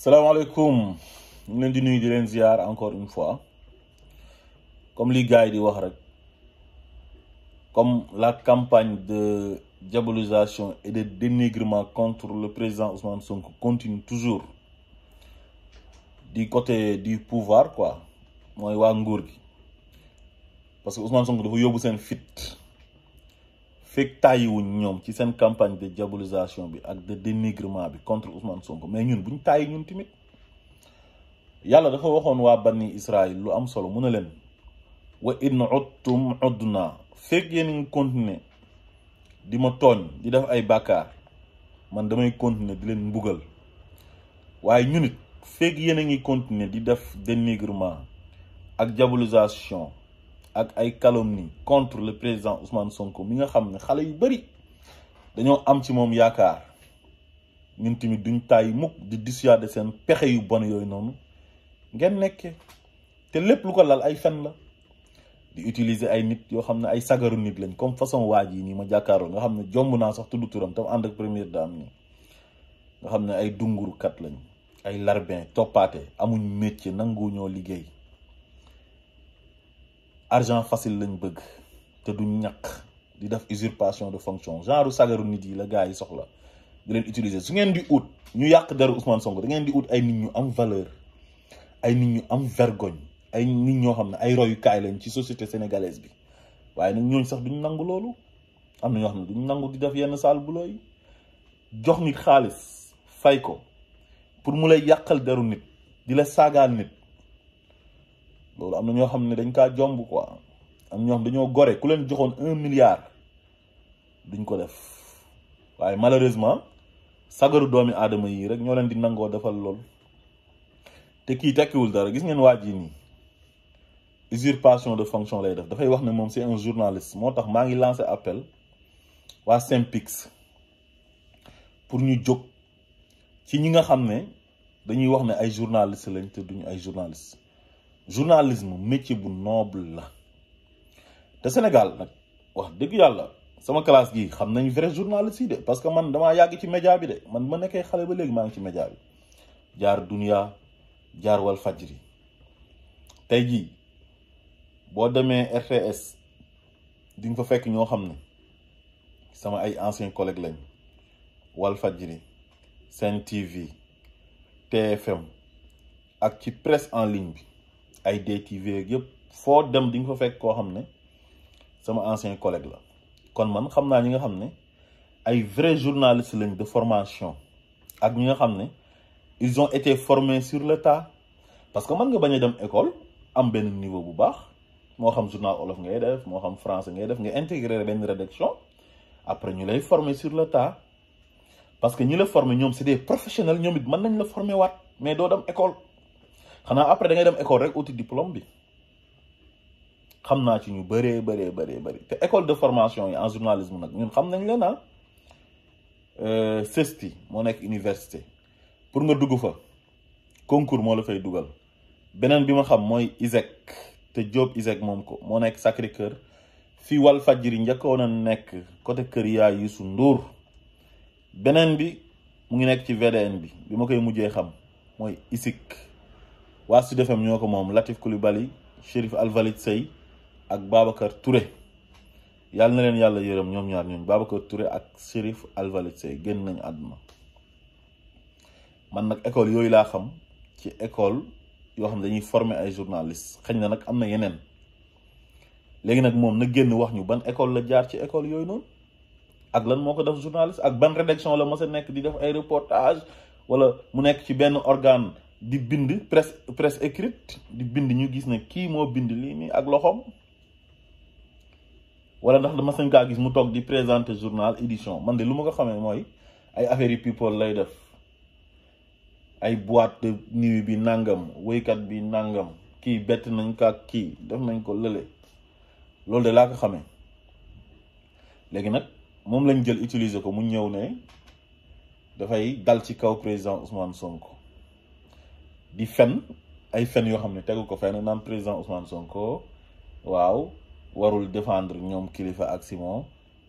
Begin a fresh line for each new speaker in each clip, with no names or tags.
salaamaaleykum ñu ngi leen di nuyu di leen ziar encore une fois comme li gars yi di wax rek comme la campagne de diabolisation et de dénigrement contre le président Ousmane Sonko continue toujours du côté du pouvoir quoi mooy waa nguur gi parce que Ousmane Sonko dafa yóbbu seen fit fekk tàyyiwuñ ñoom ci seen campagne de diabolisation bi ak de dénigrement bi contre Ousmane Sonko mais ñun buñ tàyyi ñun tamit yàlla dafa waxoon waa bani Israël lu am solo mu ne leen wa in udtum udna fekk yéen ngi continuer di ma tooñ di def ay bàkkaar man damay continuer di leen mbugal waaye ñun it fekk yéen a ngi continuer di def dénigrement ak diabolisation ak ay calomnie contre le président Ousmane Sonko mi nga xam ne xale yu bari dañoo am ci moom yaakaar ñun tamit duñ tàyyi mukk di dissuader seen pexe yu bon yooyu noonu ngeen nekkee te lépp lu ko lal ay fen la di utiliser ay nit yoo xam ne ay sagaru nit lañ comme façon waaj yi nii ma jàkkaaroo nga xam ne jomb naa sax tudd turam tam ànd ak première dame nii nga xam ne ay dungurukat lañ ay larbin toppaate amuñ métier nangu ñoo liggéey argent facile lañ bëgg te du ñàkk di def usurpation de fonction genre sagaru nit yi la gars yi soxla di leen utiliser su ngeen di ut ñu yàq deru Ousmane Sonko da ngeen di ut ay nit ñu am valeur ay nit ñu am vergogne ay nit ñoo xam ne ay royukaay lañ ci société sénégalaise bi waaye nag ñooñu sax duñ nangu loolu am na ñoo xam ne duñ nangu di def yenn saal buloo yi jox nit xaalis fay ko pour mu lay yàqal deru nit di la saagaal nit loolu am na ñoo xam ne dañ kaa jomb quoi am ñoo xam dañoo gore ku leen joxoon 1 milliard duñ ko def waaye malheureusement sagaru doomi aadama yi rek ñoo leen di nangoo defal lool te kii tekkiwul dara gis ngeen waaj yi nii usurpation de fonction lay def dafay wax ne moom c'est un journaliste moo tax maa ngi lancé appel waa Synpics pour ñu jóg ci ñi nga xam ne dañuy wax ne ay journaliste lañ te duñu ay journaliste journalisme métier bu noble la te Sénégal nag wax dëgg yàlla sama classe gi xam nañ vrai journaliste yi de parce que man damaa yàgg ci média bi de man ma nekkee xale ba léegi maa ngi ci média bi jaar Dunia jaar Walfadjri tey jii boo demee RTS di nga fa fekk ñoo xam ne sama ay anciens collègues lañ Walfadjri Sen TV TFM ak ci presse en ligne bi ay DTV yëpp foo dem di nga fa fekk koo xam ne sama ancien collègue la kon man xam naa ñi nga xam ne ay vrais journalistes lañ de formation ak ñi nga xam ne ils ont été formés sur le tas parce que mën nga bañ a dem école am benn niveau bu baax moo xam journal olof ngay def moo xam français ngay def nga intégrer benn rédaction après ñu lay former sur le tas parce que ñi la former ñoom c'est des professionnels ñoom it mën nañ la former waat mais doo dem école xanaa après da ngay dem école rek uti diplôme bi xam naa ci ñu bëree bëri te école de formation yi en journalisme nag ñun xam nañ leen ah CESTI moo nekk université pour nga dugg fa concours moo la fay dugal beneen bi ma xam mooy ISEC te Diop ISEC moom ko moo nekk Sacré-Cœur fii Walfadjri njëkkoon a nekk côté kër yaay Youssou Ndour beneen bi mu ngi nekk ci VDN bi ma koy mujjee xam mooy ISIC waa Sud FM ñoo ko moom Latif Coulibaly Chérif Alvalid Sey ak Babacar Touré yàlla na leen yàlla yërëm ñoom ñaar ñooñu Babacar Touré ak Chérif Alvalid Sey génn nañu àdduna man nag école yooyu laa xam ci école yoo xam ne dañuy former ay journalistes xëy na nag am na yeneen léegi nag moom na génn wax ñu ban école la jaar ci école yooyu noonu ak lan moo ko def journaliste ak ban rédaction la mos a nekk di def ay reportage wala mu nekk ci benn organe di bind presse écrite di bind ñu gis ne kii moo bind lii nii ak loxoom wala ndax dama sañ kaa gis mu toog di présenter journal édition man de lu ma ko xamee mooy ay affaires yi people lay def ay boîte de nuit bi nangam woykat bi nangam kii bett nañ ko ak kii def nañ ko lële loolu de laa ko xamee léegi nag moom lañ jël utiliser ko mu ñëw ne dafay dal ci kaw président Ousmane Sonko di fen ay fen yoo xam ne tegu ko fenn naan président Ousmane Sonko waaw warul défendre ñoom Kilifeu ak Simon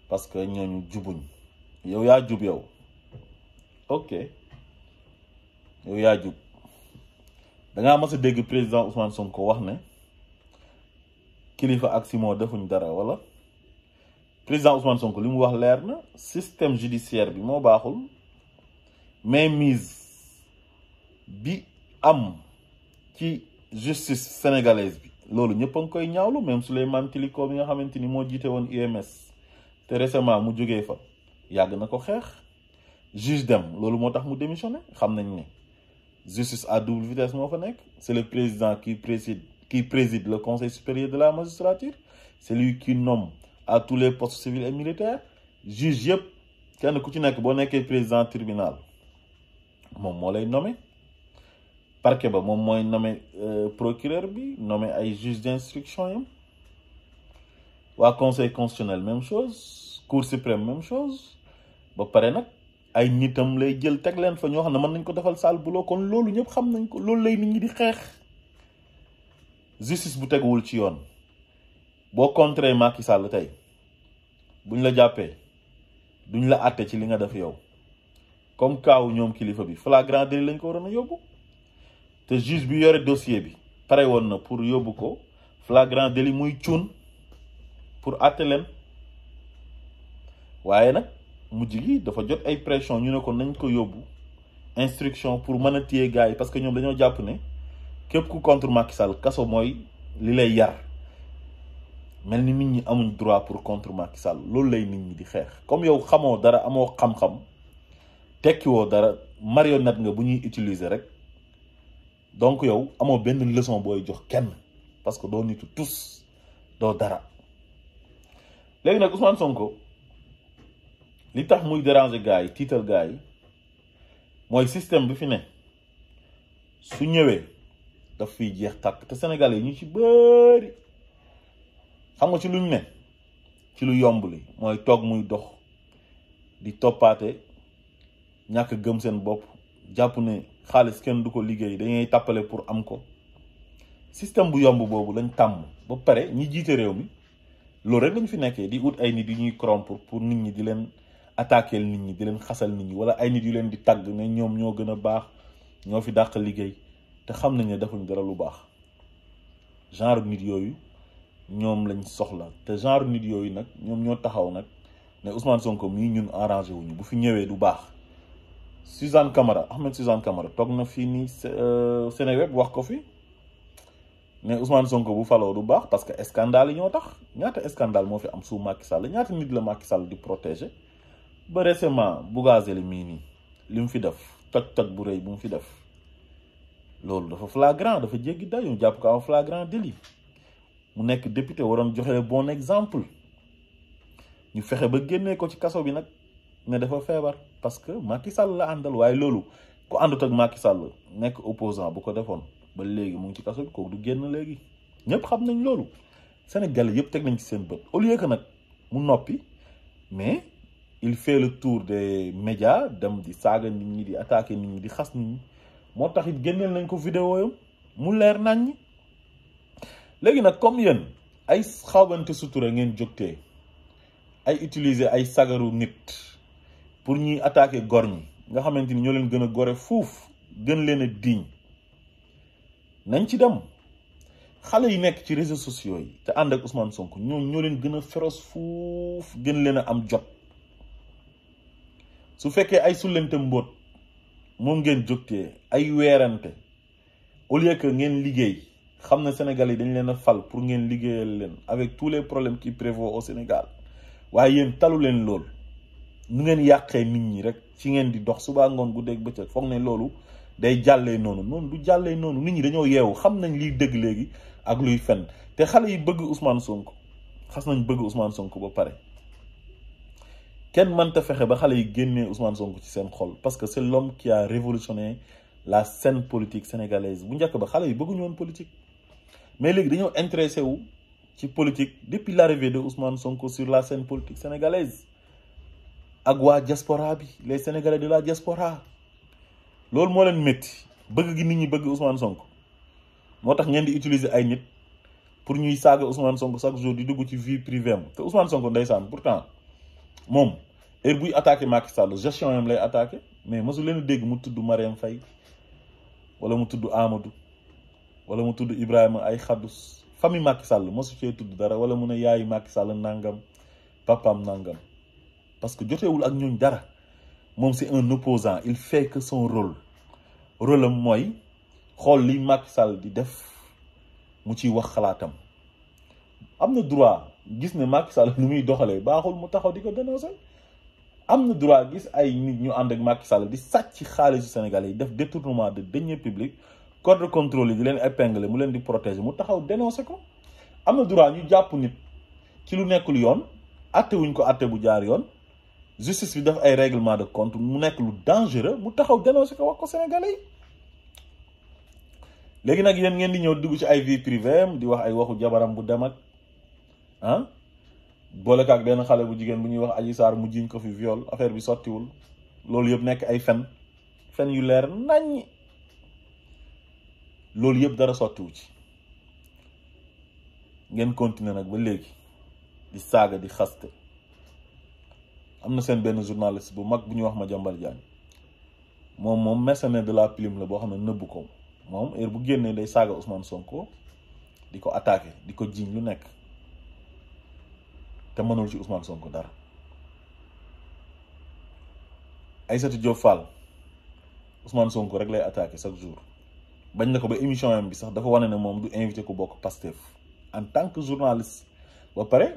parce que ñooñu jubuñ yow yaa jub yow ok yow yaa jub da ngaa mas a dégg président Ousmane Sonko wax ne Kilifeu ak Simon defuñ dara wala président Ousmane Sonko li mu wax leer na système judiciaire bi moo baaxul mainmise bi am ci justice sénégalaise bi loolu ñëpp a ngi koy ñaawlu même Souleymane Teliko bi nga xamante ni moo jiite woon UMS te récemment mu jógee fa yàgg na ko xeex juge dem loolu moo tax mu démissionné xam nañ ne justice à double vitesse moo fa nekk c'est le président qui préside le conseil supérieur de la magistrature c'est lui qui nomme à tous les postes civils et militaires juge yëpp kenn ku ci nekk boo nekkee président tribunal moom moo lay nommé parquet ba moom mooy nommé procureur bi nommé ay juge d'instruction yam waa conseil constitutionnel même chose cour suprême même chose ba pare nag ay nitam lay jël teg leen fa ñoo xam ne mën nañ ko defal sale boulot kon loolu ñëpp xam nañ ko loolu lay nit ñi di xeex justice bu teguwul ci yoon boo contré Macky Sall tey buñ la jàppee duñ la àtte ci li nga def yow comme kaaw ñoom Kilifeu bi flagrant délit lañ ko waroon a yóbbu te juge bi yore dossier bi pare woon na pour yóbbu ko flagrant délit muy cuun pour àtte leen waaye nag mujj gi dafa jot ay pression ñu ne ko nañ ko yóbbu instruction pour mën a téye gars yi parce que ñoom dañoo jàpp ne képp ku contre Macky Sall kaso mooy li lay yar mel ni nit ñi amuñ droit pour contre Macky Sall loolu lay nit ñi di xeex comme yow xamoo dara amoo xam-xam tekkiwoo dara marionnette nga bu ñuy utiliser rek donc yow amoo benn leçon booy jox kenn parce que doo nitu tous doo dara léegi nag Ousmane Sonko li tax muy déranger gars yi tiital gars yi mooy système bi fi ne su ñëwee daf fiy jeex tàkk te Sénégalais yi ñu ci bëri xam nga ci luñ ne ci lu yomb li mooy toog muy dox di toppaate ñàkk gëm seen bopp jàpp ne xaalis kenn du ko liggéey dañuy tàppale pour am ko système bu yomb boobu lañ tàmm ba pare ñi jiite réew mi loolu rek lañ fi nekkee di ut ay nit yu ñuy corrompre pour nit ñi di leen attaquer nit ñi di leen xasal nit ñi wala ay nit yu leen di tàgg ne ñoom ñoo gën a baax ñoo fi dàq liggéey te xam nañ ne defuñ dara lu baax genre nit yooyu ñoom lañ soxla te genre nit yooyu nag ñoom ñoo taxaw nag ne Ousmane Sonko mii ñun arrangé wuñu bu fi ñëwee du baax Suzanne Camara Ahmed Suzanne Camara toog na fii nii Seneweb wax ko fi ne Ousmane Sonko bu faloo du baax parce que scandale yi ñoo tax ñaata scandale moo fi am sous Macky Sall ñaata nit la Macky Sall di protéger ba récemment Bougazelli mii nii li mu fi def toj bu rëy bu mu fi def loolu dafa flagrant dafa jéggi dayu jàpp ko am flagrant délit mu nekk député waroon joxe le bon exemple ñu fexe ba génnee ko ci kaso bi nag ne dafa feebar parce que Macky Sall la àndal waaye loolu ku àndut ak Macky Sall nekk opposant bu ko defoon ba léegi mu ngi ci kaso bi kooku du génn léegi ñëpp xam nañ loolu Sénégalais yëpp teg nañ ci seen bët au lieu que nag mu noppi mais il fait le tour des médias dem di saaga nit ñi di attaquer nit ñi di xas nit ñi moo tax it génneel nañ ko vidéo yam mu leer nañ ñi léegi nag comme yéen ay xawante sutura ngeen jógtee ay utiliser ay sagaru nit pour ñuy attaquer gor ñi nga xamante ni ñoo leen gën a gore fuuf gën leen a diñ nañ ci dem xale yi nekk ci réseaux sociaux yi te ànd ak Ousmane Sonko ñoo leen gën a féroce fuuf gën leen a am jot su fekkee ay sullente mbóot moom ngeen jógtee ay weerante au lieu que ngeen liggéey xam na Sénégal yi dañ leen a fal pour ngeen liggéeyal leen avec tous les problèmes qui prévaut au Sénégal waaye yéen talu leen lool nu ngeen yàqee nit ñi rek ci ngeen di dox suba ngoon guddeeg bëccëg foog ne loolu day jàllee noonu du jàllee noonu nit ñi dañoo yeewu xam nañ liy dëgg léegi ak luy fen te xale yi bëgg Ousmane Sonko xas nañ bëgg Ousmane Sonko ba pare kenn mënta fexe ba xale yi génnee Ousmane Sonko ci seen xol parce que c'est l'homme qui a révolutionné la scène politique sénégalaise bu njëkk ba xale yi bëgguñu woon politique mais léegi dañoo intéressé wu ci politique depuis l'arrivée de Ousmane Sonko sur la scène politique sénégalaise ak waa diaspora bi les Sénégalais de la diaspora loolu moo leen métti bëgg gi nit ñi bëgg Ousmane Sonko moo tax ngeen di utiliser ay nit pour ñuy saaga Ousmane Sonko chaque jour di dugg ci vie privée am te Ousmane Sonko ndeysaan pourtant moom heure buy attaqué Macky Sall gestion yam lay attaqué mais mosu leen dégg mu tudd Marième Faye wala mu tudd Amadou wala mu tudd Ibrahima ay xaddus famille Macky Sall mosu cee tudd dara wala mu ne yaayu Macky Sall nangam papam nangam parce que jotewul ak ñooñ dara moom c'est un opposant il fait que son rôle am mooy xool li Macky Sall di def mu ciy wax xalaatam am na droit gis ne Macky Sall nu muy doxalee baaxul mu taxaw di ko dénoncer am na droit gis ay nit ñu ànd ak Macky Sall di sàcc xaalisu Sénégalais yi def détournement de deniers publics corps de contrôle yi di leen épingler mu leen di protéger mu taxaw dénoncer ko am na droit ñu jàpp nit ci lu nekkul yoon atte wuñ ko atte bu jaar yoon justice bi def ay règlement de compte mu nekk lu dangereux mu taxaw dénoncer ko wax ko Sénégalais yi léegi nag yéen ngeen di ñëw dugg ci ay vie privée di wax ay waxu jabaram bu dem ak ah boole ak benn xale bu jigéen bu ñuy wax Adji Sarr mu jiñ ko fi viol affaire bi sottiwul loolu yëpp nekk ay fen yu leer naññ loolu yëpp dara sottiwu ci ngeen continuer nag ba léegi di saaga di xaste am na seen benn journaliste bu mag bu ñuy wax Madiambal Diagne moom mercenaire de la plume la boo xam ne nëbbu ko moom heure bu génnee day saaga Ousmane Sonko di ko attaqué di ko jiñ lu nekk te mënul ci Ousmane Sonko dara Aïssatou Diop Fall Ousmane Sonko rek lay attaqué chaque jour bañ na ko ba émission yam bi sax dafa wane ne moom du invité ku bokk Pastef en tant que journaliste ba pare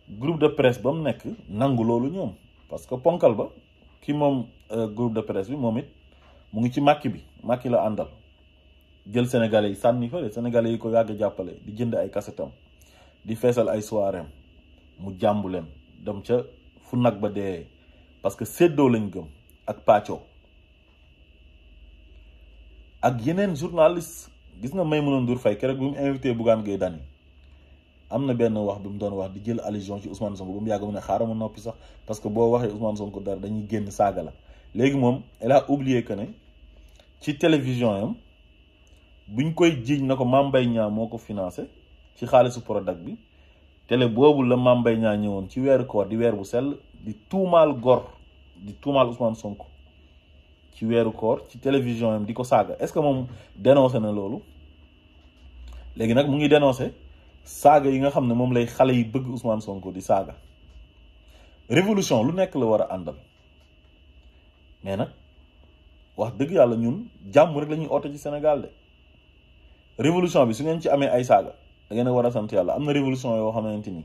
groupe de presse ba mu nekk nangu loolu ñoom parce que ponkal ba ki moom groupe de presse bi moom it mu ngi ci Macky la àndal jël sénégalais yi sànni fa sénégalais yi ko yàgg jàppale di jënd ay kasetam di feesal ay soiréem mu jàmbu leen dem ca fu nag ba dee parce que séddoo lañ gëm ak pàccoo ak yeneen journaliste gis nga Maïmouna Ndour Faye keroog bi mu invité Bougane Gueye Dany am na benn wax bi mu doon wax di jël allusion ci Ousmane Sonko ba mu yàgg mu ne xaaral ma noppi sax parce que boo waxee Ousmane Sonko dara dañuy génn saaga la léegi moom elle a oublié que ne ci télévision yam buñ koy jiiñ na ko Mame Mbaye Niang moo ko financé ci xaalisu Prodac bi télé boobu la Mame Mbaye Niang ñëwoon ci weeru koor di weer bu sell di tuumaal gor di tuumaal Ousmane Sonko ci weeru koor ci télévision yam di ko saaga est-ce que moom dénoncé na loolu léegi nag mu ngi dénoncé saaga yi nga xam ne moom lay xale yi bëgg Ousmane Sonko di saaga révolution lu nekk la war a àndal mais nag wax dëgg yàlla ñun jàmm rek la ñuy oote ci Sénégal de révolution bi su ngeen ci amee ay saaga da ngeen a war a sant yàlla am na révolution yoo xamante ni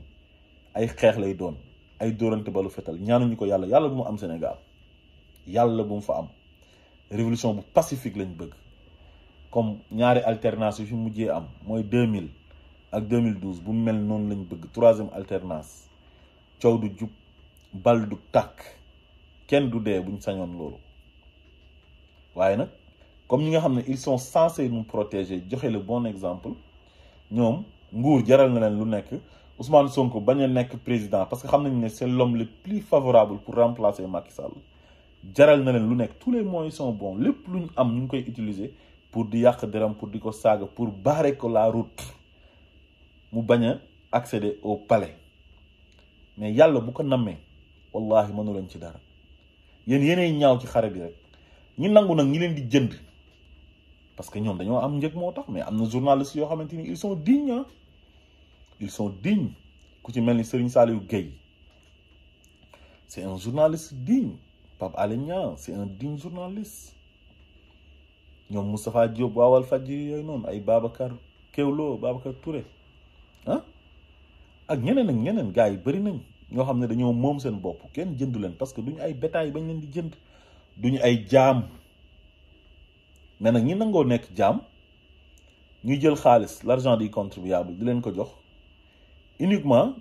ay xeex lay doon ay dóorante balu fetal ñaanuñu ko yàlla bu mu am Sénégal yàlla bu mu fa am révolution bu pacifique lañ bëgg comme ñaari alternance yu fi mujjee am mooy 2000 ak 2012 bu mel noonu lañ bëgg troisième alternance coow du jub bal du tàkk kenn du dee buñ sañoon loolu waaye nag comme ñi nga xam ne ils sont censés nous protéger joxe le bon exemple ñoom nguur jaral na leen lu nekk Ousmane Sonko bañ a nekk président parce que xam nañ ne c'est l'homme le plus favorable pour remplacer Macky Sall jaral na leen lu nekk tous les moyens sont bons lépp lu ñu am ñu ngi koy utiliser pour di yàq deram pour di ko saaga pour barrer ko la route mu bañ a accéder au palais mais yàlla bu ko nammee wallahi mënu leen ci dara yéenay ñaaw ci xare bi rek ñi nangu nag ñi leen di jënd parce que ñoom dañoo am njëg moo tax mais am na journalistes yoo xamante ni ils sont dignes ils sont dignes ku ci mel ni Serigne Saliou Gueye c'est un journaliste digne Pape Alé Niang c'est un digne journaliste ñoom Moustapha Diop waa Walfadjri yooyu noonu ay Babacar Kewlo Babacar Touré ah ak ñeneen gars yi bëri nañ ñoo xam ne dañoo moom seen bopp kenn jëndu leen parce que duñu ay bétail bañ leen di jënd duñu ay jaam mais nag ñi nangoo nekk jaam ñuy jël xaalis l'argent du contribuable di leen ko jox uniquement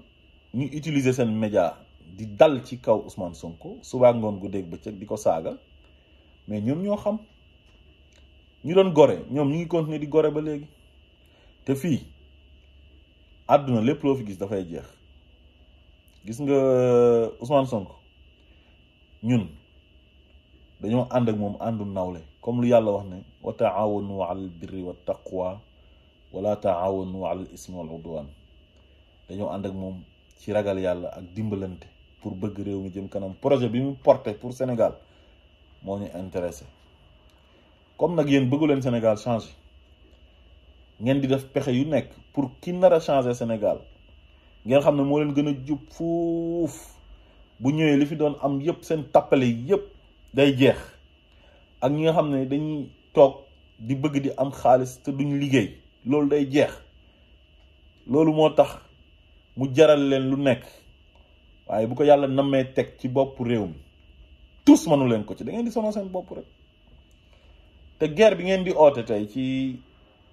ñu utiliser seen média di dal ci kaw Ousmane Sonko suba ngoon guddeeg bëccëg di ko saaga mais ñoom ñoo xam ñu doon gore ñoom ñu ngi continuer di gore ba léegi te fii àdduna lépp loo fi gis dafay jeex gis nga Ousmane Sonko ñun dañoo ànd ak moom àndu nawle comme lu yàlla wax ne wa taawanu alal birri wa taqwa wala taawanu alal ismi wal udwan dañoo ànd ak moom ci ragal yàlla ak dimbalante pour bëgg réew mi jëm kanam projet bi mu porté pour Sénégal moo ñu intéressé comme nag yéen bëggu leen Sénégal changé ngeen di def pexe yu nekk pour ki nar a changé Sénégal ngeen xam ne moo leen gën a jub fuuf bu ñëwee li fi doon am yëpp seen tappale yëpp day jeex ak ñi nga xam ne dañuy toog di bëgg di am xaalis te duñ liggéey loolu day jeex loolu moo tax mu jaral leen lu nekk waaye bu ko yàlla nammee teg ci bopp réew mi tous mënu leen ko ci da ngeen di sonal seen bopp rek te guerre bi ngeen di oote tey ci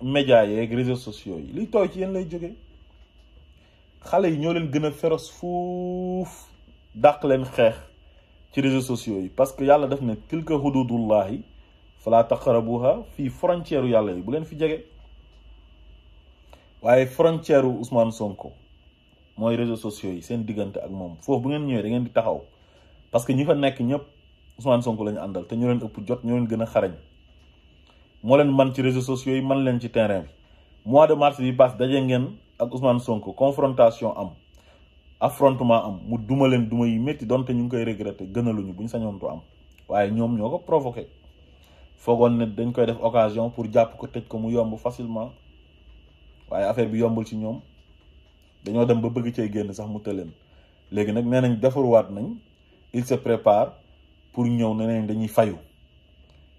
médias yeeg réseaux sociaux yi liy tooy ci yéen lay jógee xale yi ñoo leen gën a féroce fuuf dàq leen xeex ci réseaux sociaux yi parce que yàlla def ne tilka hududullahi fala taqrabuha fii frontière yàlla yi bu leen fi jege waaye frontière Ousmane Sonko mooy réseaux sociaux yi seen diggante ak moom foofu bu ngeen ñëwee da ngeen di taxaw parce que ñi fa nekk ñëpp Ousmane Sonko la ñu àndal te ñoo leen ëpp jot ñoo leen gën a xarañ moo leen man ci réseaux sociaux yi man leen ci terrain bi mois de mars bi passe daje ngeen ak Ousmane Sonko confrontation am affrontement am mu duma leen duma yi métti donte ñu ngi koy regretter gënaluñu bu ñu sañoontu am waaye ñoom ñoo ko provoqué foogoon ne dañ koy def occasion pour jàpp ko tëj ko mu yomb facilement waaye affaire bi yombul ci ñoom dañoo dem ba bëgg cee génn sax mu tëleen léegi nag nee nañ defaruwaat nañ il se prépare pour ñëw nee nañ dañuy fayu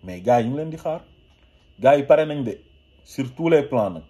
mais gars yi ñu leen di xaar gars yi pare nañ de sur tous les plans nag